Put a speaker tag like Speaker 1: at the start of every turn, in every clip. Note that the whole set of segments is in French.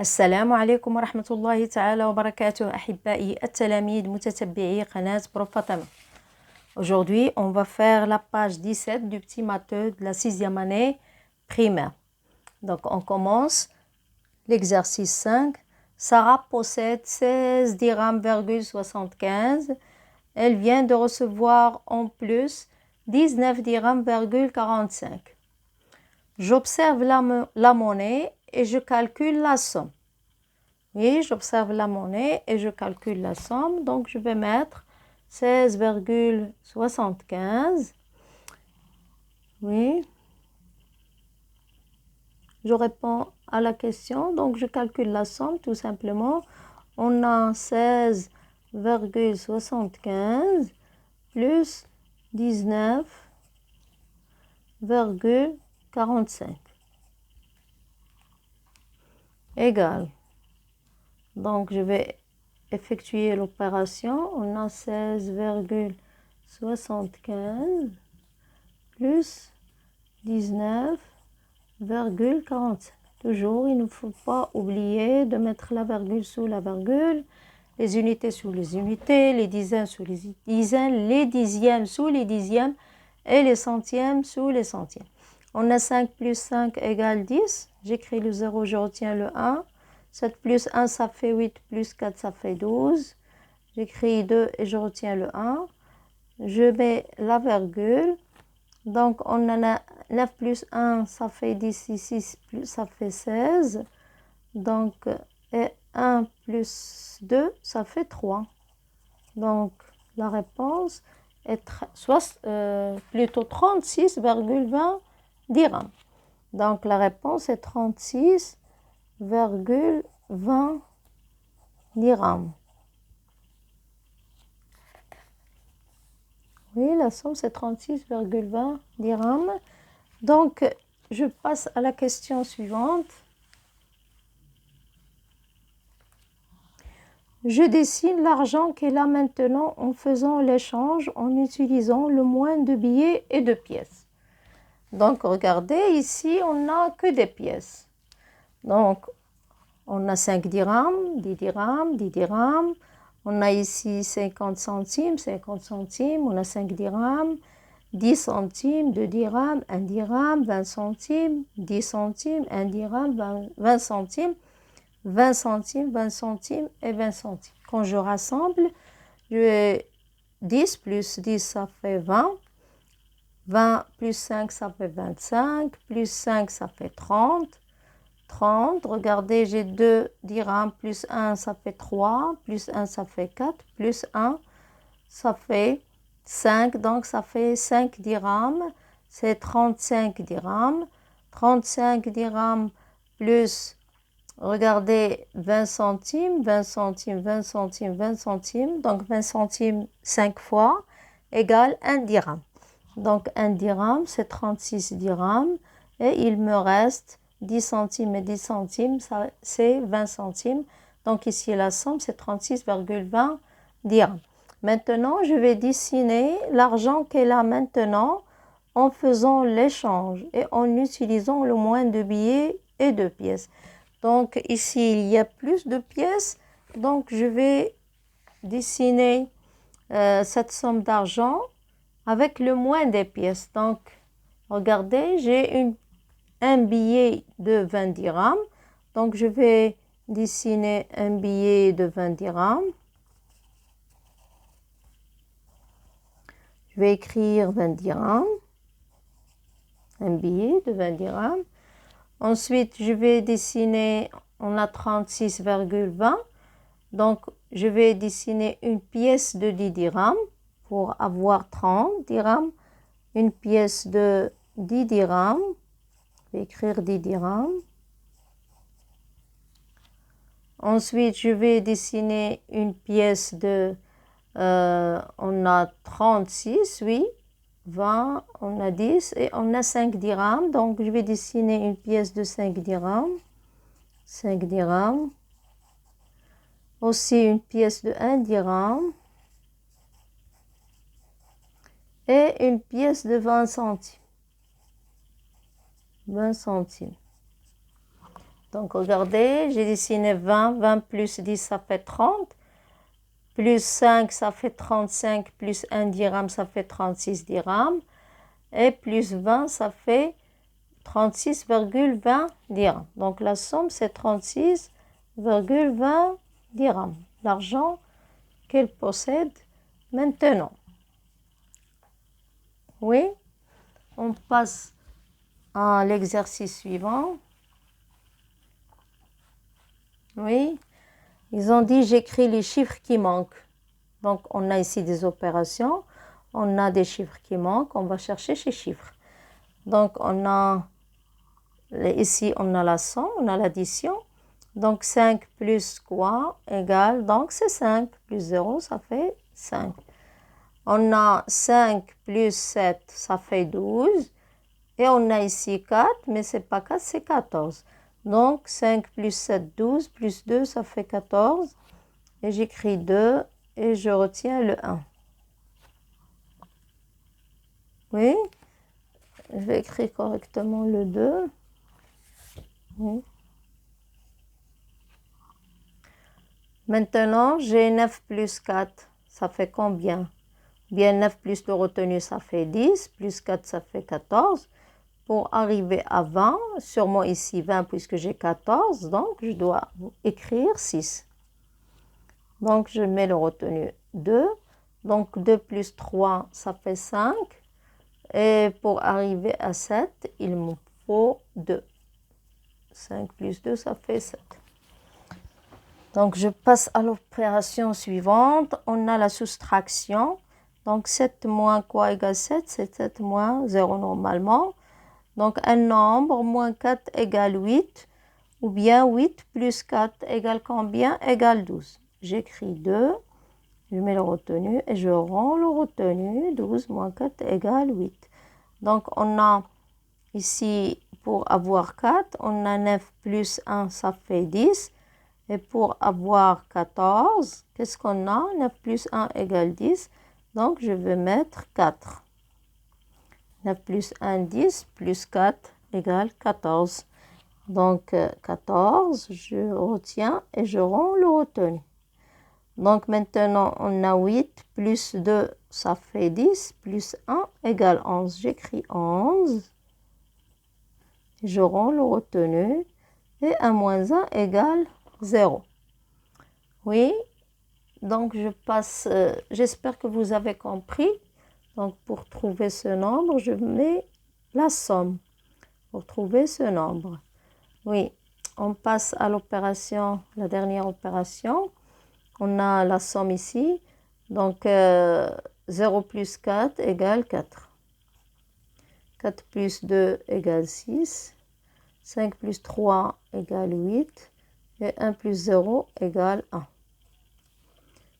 Speaker 1: السلام عليكم ورحمة الله تعالى وبركاته أحبائي التلاميذ متتبعي قناة بروف فاطمة. Aujourd'hui, on va faire la page 17 du petit matheux de la 6e année primaire. Donc, on commence l'exercice 5. Sarah possède 16 dirhams,75. Elle vient de recevoir en plus 19 dirhams,45. J'observe la monnaie et je calcule la somme. Oui, j'observe la monnaie et je calcule la somme. Donc, je vais mettre 16,75. Oui. Je réponds à la question. Donc, je calcule la somme tout simplement. On a 16,75 plus 19,45 égale. Donc, je vais effectuer l'opération. On a 16,75 plus 19,45. Toujours, il ne faut pas oublier de mettre la virgule sous la virgule, les unités sous les unités, les dizaines sous les dizaines, les dixièmes sous les dixièmes et les centièmes sous les centièmes. On a 5 plus 5 égale 10. J'écris le 0, je retiens le 1. 7 plus 1, ça fait 8, plus 4, ça fait 12. J'écris 2 et je retiens le 1. Je mets la virgule. Donc, on en a 9 plus 1, ça fait 10, 6 plus, ça fait 16. Donc, et 1 plus 2, ça fait 3. Donc, la réponse est plutôt 36,20 dirhams. Donc, la réponse est 36,20 dirhams. Oui, la somme, c'est 36,20 dirhams. Donc, je passe à la question suivante. Je dessine l'argent qu'elle a maintenant en faisant l'échange en utilisant le moins de billets et de pièces. Donc, regardez, ici, on n'a que des pièces. Donc, on a 5 dirhams, 10 dirhams, 10 dirhams. On a ici 50 centimes, 50 centimes. On a 5 dirhams, 10 centimes, 2 dirhams, 1 dirham, 20 centimes, 10 centimes, 1 dirham, 20 centimes, 20 centimes, 20 centimes et 20 centimes. Quand je rassemble, 10 plus 10, ça fait 20. 20 plus 5, ça fait 25. Plus 5, ça fait 30. 30, regardez, j'ai 2 dirhams, plus 1, ça fait 3, plus 1, ça fait 4, plus 1, ça fait 5, donc ça fait 5 dirhams, c'est 35 dirhams. 35 dirhams plus, regardez, 20 centimes, 20 centimes, 20 centimes, 20 centimes, donc 20 centimes 5 fois, égale 1 dirham. Donc 1 dirham, c'est 36 dirhams, et il me reste 10 centimes et 10 centimes, c'est 20 centimes. Donc ici, la somme, c'est 36,20 dirhams. Maintenant, je vais dessiner l'argent qu'elle a maintenant en faisant l'échange et en utilisant le moins de billets et de pièces. Donc ici, il y a plus de pièces. Donc je vais dessiner cette somme d'argent avec le moins des pièces. Donc, regardez, j'ai un billet de 20 dirhams. Donc, je vais dessiner un billet de 20 dirhams. Je vais écrire 20 dirhams. Un billet de 20 dirhams. Ensuite, je vais dessiner, on a 36,20. Donc, je vais dessiner une pièce de 10 dirhams pour avoir 30 dirhams. Une pièce de 10 dirhams. Je vais écrire 10 dirhams. Ensuite, je vais dessiner une pièce de, on a 36, oui, 20, on a 10 et on a 5 dirhams. Donc, je vais dessiner une pièce de 5 dirhams. 5 dirhams. Aussi une pièce de 1 dirham. Et une pièce de 20 centimes. 20 centimes. Donc, regardez, j'ai dessiné 20. 20 plus 10, ça fait 30. Plus 5, ça fait 35. Plus 1 dirham, ça fait 36 dirhams. Et plus 20, ça fait 36,20 dirhams. Donc, la somme, c'est 36,20 dirhams. L'argent qu'elle possède maintenant. Oui, on passe à l'exercice suivant. Oui, ils ont dit j'écris les chiffres qui manquent. Donc, on a ici des opérations, on a des chiffres qui manquent, on va chercher ces chiffres. Donc, on a ici, on a la somme, on a l'addition. Donc, 5 plus quoi égale, donc c'est 5 plus 0, ça fait 5. On a 5 plus 7, ça fait 12. Et on a ici 4, mais ce n'est pas 4, c'est 14. Donc, 5 plus 7, 12, plus 2, ça fait 14. Et j'écris 2 et je retiens le 1. Oui, je vais écrire correctement le 2. Oui. Maintenant, j'ai 9 plus 4, ça fait combien? Bien, 9 plus le retenu, ça fait 10, plus 4, ça fait 14. Pour arriver à 20, sûrement ici 20 puisque j'ai 14, donc je dois écrire 6. Donc, je mets le retenu 2. Donc, 2 plus 3, ça fait 5. Et pour arriver à 7, il me faut 2. 5 plus 2, ça fait 7. Donc, je passe à l'opération suivante. On a la soustraction. Donc, 7 moins quoi égale 7? C'est 7 moins 0 normalement. Donc, un nombre moins 4 égale 8. Ou bien 8 plus 4 égale combien? Égale 12. J'écris 2. Je mets le retenu et je rends le retenu. 12 moins 4 égale 8. Donc, on a ici, pour avoir 4, on a 9 plus 1, ça fait 10. Et pour avoir 14, qu'est-ce qu'on a? 9 plus 1 égale 10. Donc, je vais mettre 4. 9 plus 1, 10, plus 4 égale 14. Donc, 14, je retiens et je rends le retenu. Donc, maintenant, on a 8 plus 2, ça fait 10, plus 1 égale 11. J'écris 11. Je rends le retenu. Et 1 moins 1 égale 0. Oui, donc je passe, j'espère que vous avez compris. Donc, pour trouver ce nombre, je mets la somme. Pour trouver ce nombre. Oui, on passe à l'opération, la dernière opération. On a la somme ici. Donc, 0 plus 4 égale 4. 4 plus 2 égale 6. 5 plus 3 égale 8. Et 1 plus 0 égale 1.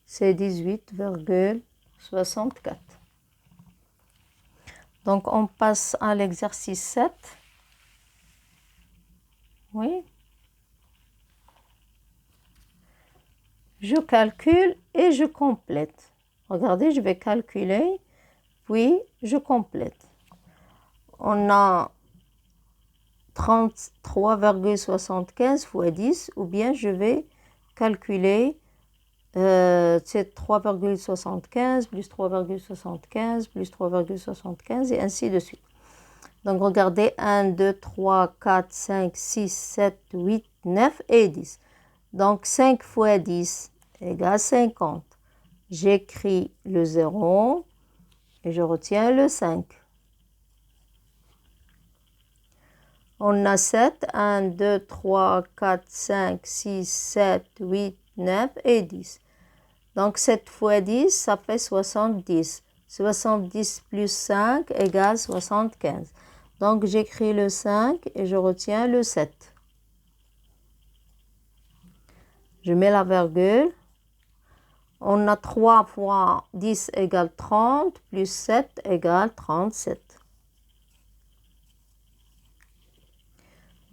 Speaker 1: C'est 18,64. Donc, on passe à l'exercice 7. Oui. Je calcule et je complète. Regardez, je vais calculer, puis je complète. On a 33,75 fois 10, ou bien je vais calculer, c'est 3,75 plus 3,75 plus 3,75 et ainsi de suite. Donc, regardez, 1, 2, 3, 4, 5, 6, 7, 8, 9 et 10. Donc, 5 fois 10 égale 50. J'écris le 0 et je retiens le 5. On a 7, 1, 2, 3, 4, 5, 6, 7, 8, 9 et 10. Donc, 7 fois 10, ça fait 70. 70 plus 5 égale 75. Donc, j'écris le 5 et je retiens le 7. Je mets la virgule. On a 3 fois 10 égale 30, plus 7 égale 37.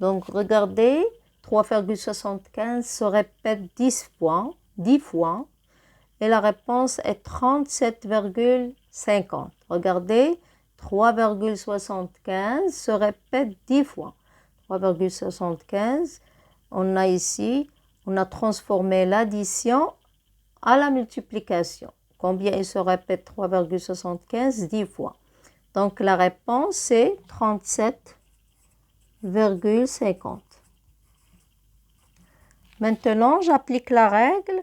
Speaker 1: Donc, regardez, 3,75 se répète 10 fois, et la réponse est 37,50. Regardez, 3,75 se répète 10 fois. 3,75 on a ici, on a transformé l'addition à la multiplication. Combien il se répète 3,75 10 fois. Donc la réponse c'est 37,50. Maintenant, j'applique la règle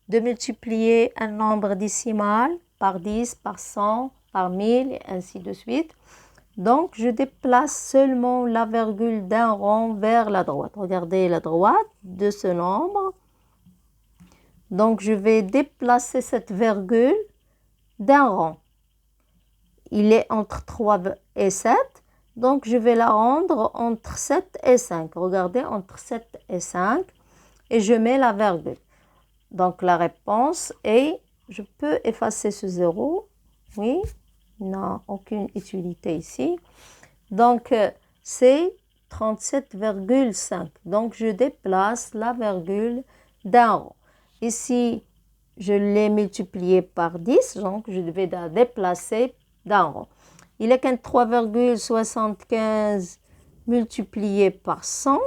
Speaker 1: de multiplier un nombre décimal par 10, par 100, par 1000 et ainsi de suite. Donc, je déplace seulement la virgule d'un rang vers la droite. Regardez la droite de ce nombre. Donc, je vais déplacer cette virgule d'un rang. Il est entre 3 et 7. Donc, je vais la rendre entre 7 et 5. Regardez, entre 7 et 5. Et je mets la virgule. Donc, la réponse est, je peux effacer ce 0. Oui, il n'a aucune utilité ici. Donc, c'est 37,5. Donc, je déplace la virgule d'un rang. Ici, je l'ai multiplié par 10, donc je vais la déplacer d'un rang. Il est qu'un 3,75 multiplié par 100.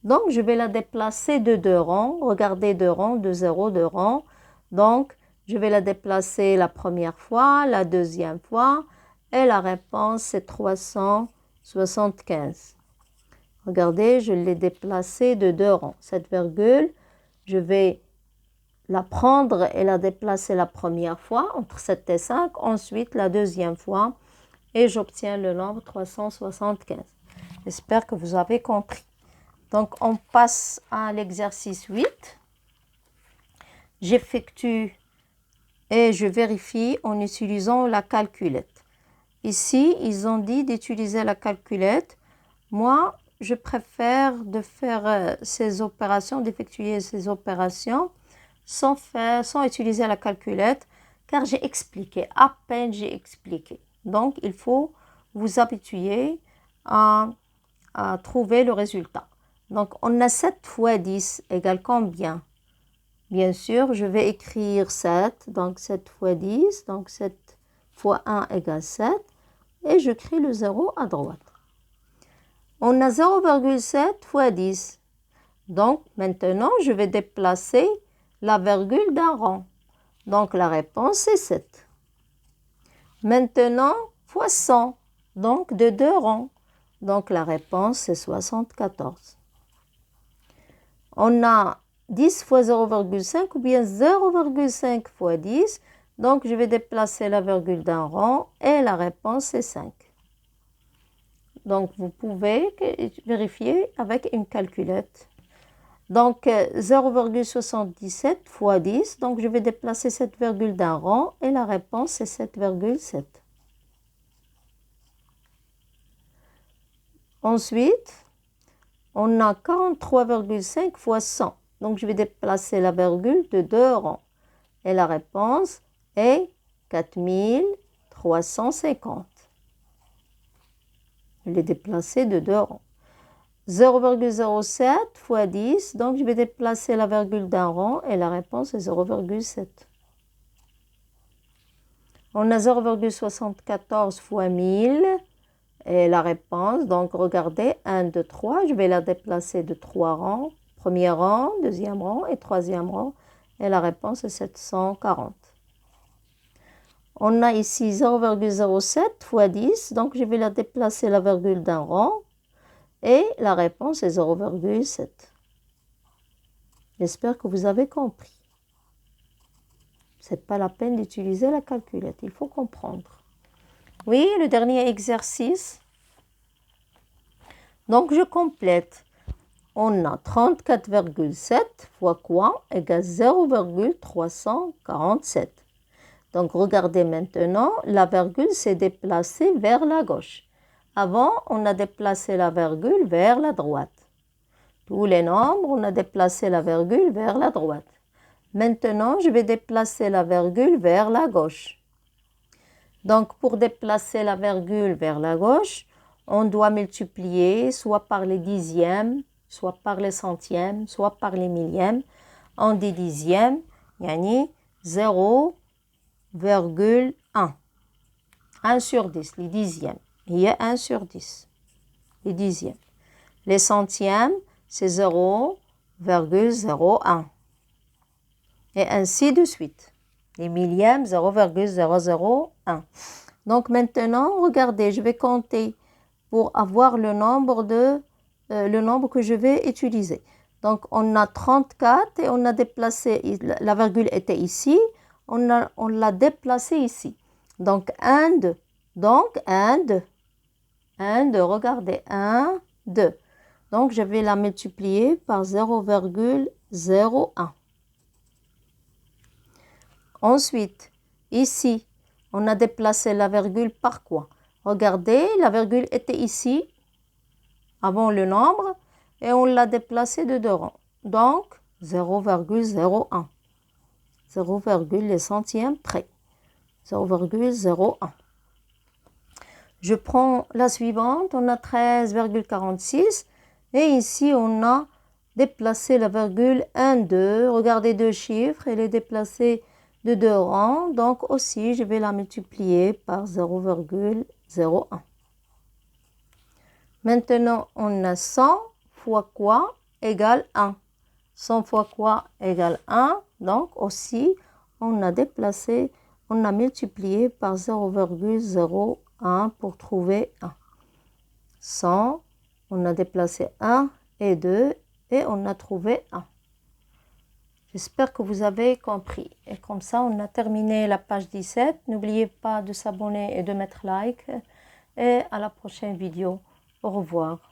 Speaker 1: Donc, je vais la déplacer de 2 rangs. Regardez 2 rangs, de 0, 2 rangs. Donc, je vais la déplacer la première fois, la deuxième fois. Et la réponse, c'est 375. Regardez, je l'ai déplacée de 2 rangs. Cette virgule, je vais la prendre et la déplacer la première fois, entre 7 et 5. Ensuite, la deuxième fois. Et j'obtiens le nombre 375. J'espère que vous avez compris. Donc, on passe à l'exercice 8. J'effectue et je vérifie en utilisant la calculette. Ici, ils ont dit d'utiliser la calculette. Moi, je préfère de faire ces opérations, d'effectuer ces opérations sans utiliser la calculette, car j'ai expliqué, à peine j'ai expliqué. Donc, il faut vous habituer à trouver le résultat. Donc, on a 7 fois 10 égale combien? Bien sûr, je vais écrire 7. Donc, 7 fois 10. Donc, 7 fois 1 égale 7. Et je crée le 0 à droite. On a 0,7 fois 10. Donc, maintenant, je vais déplacer la virgule d'un rang. Donc, la réponse est 7. Maintenant, fois 100. Donc, de 2 rangs. Donc, la réponse, c'est 74. On a 10 fois 0,5 ou bien 0,5 fois 10. Donc, je vais déplacer la virgule d'un rang et la réponse est 5. Donc, vous pouvez vérifier avec une calculette. Donc, 0,77 fois 10. Donc, je vais déplacer cette virgule d'un rang et la réponse est 7,7. Ensuite, on a 43,5 fois 100. Donc, je vais déplacer la virgule de 2 rangs. Et la réponse est 4350. Je l'ai déplacé de 2 rangs. 0,07 fois 10. Donc, je vais déplacer la virgule d'un rang. Et la réponse est 0,7. On a 0,74 fois 1000. Et la réponse, donc regardez, 1, 2, 3, je vais la déplacer de 3 rangs. Premier rang, deuxième rang et troisième rang. Et la réponse est 740. On a ici 0,07 fois 10, donc je vais la déplacer la virgule d'un rang. Et la réponse est 0,7. J'espère que vous avez compris. Ce n'est pas la peine d'utiliser la calculette, il faut comprendre. Oui, le dernier exercice. Donc, je complète. On a 34,7 fois quoi égale 0,347. Donc, regardez maintenant, la virgule s'est déplacée vers la gauche. Avant, on a déplacé la virgule vers la droite. Tous les nombres, on a déplacé la virgule vers la droite. Maintenant, je vais déplacer la virgule vers la gauche. Donc, pour déplacer la virgule vers la gauche, on doit multiplier soit par les dixièmes, soit par les centièmes, soit par les millièmes. On dit dixième, yani 0,1. 1 sur 10, les dixièmes. Il y a 1 sur 10, les dixièmes. Les centièmes, c'est 0,01. Et ainsi de suite. Les millièmes, 0,001. Donc maintenant, regardez, je vais compter pour avoir le nombre que je vais utiliser. Donc on a 34 et on a déplacé, la virgule était ici, on l'a déplacé ici. Donc 1, 2. Donc 1, 2. 1, 2, regardez, 1, 2. Donc je vais la multiplier par 0,01. Ensuite, ici, on a déplacé la virgule par quoi? Regardez, la virgule était ici, avant le nombre, et on l'a déplacée de 2 rangs. Donc, 0,01. 0, les centièmes près. 0,01. Je prends la suivante, on a 13,46. Et ici, on a déplacé la virgule 1, 2. Regardez deux chiffres, elle est déplacée de 2 rangs. Donc aussi, je vais la multiplier par 0,01. Maintenant, on a 100 fois quoi égale 1. 100 fois quoi égale 1. Donc aussi, on a déplacé, on a multiplié par 0,01 pour trouver 1. 100, on a déplacé 1 et 2 et on a trouvé 1. J'espère que vous avez compris. Et comme ça, on a terminé la page 17. N'oubliez pas de s'abonner et de mettre like. Et à la prochaine vidéo. Au revoir.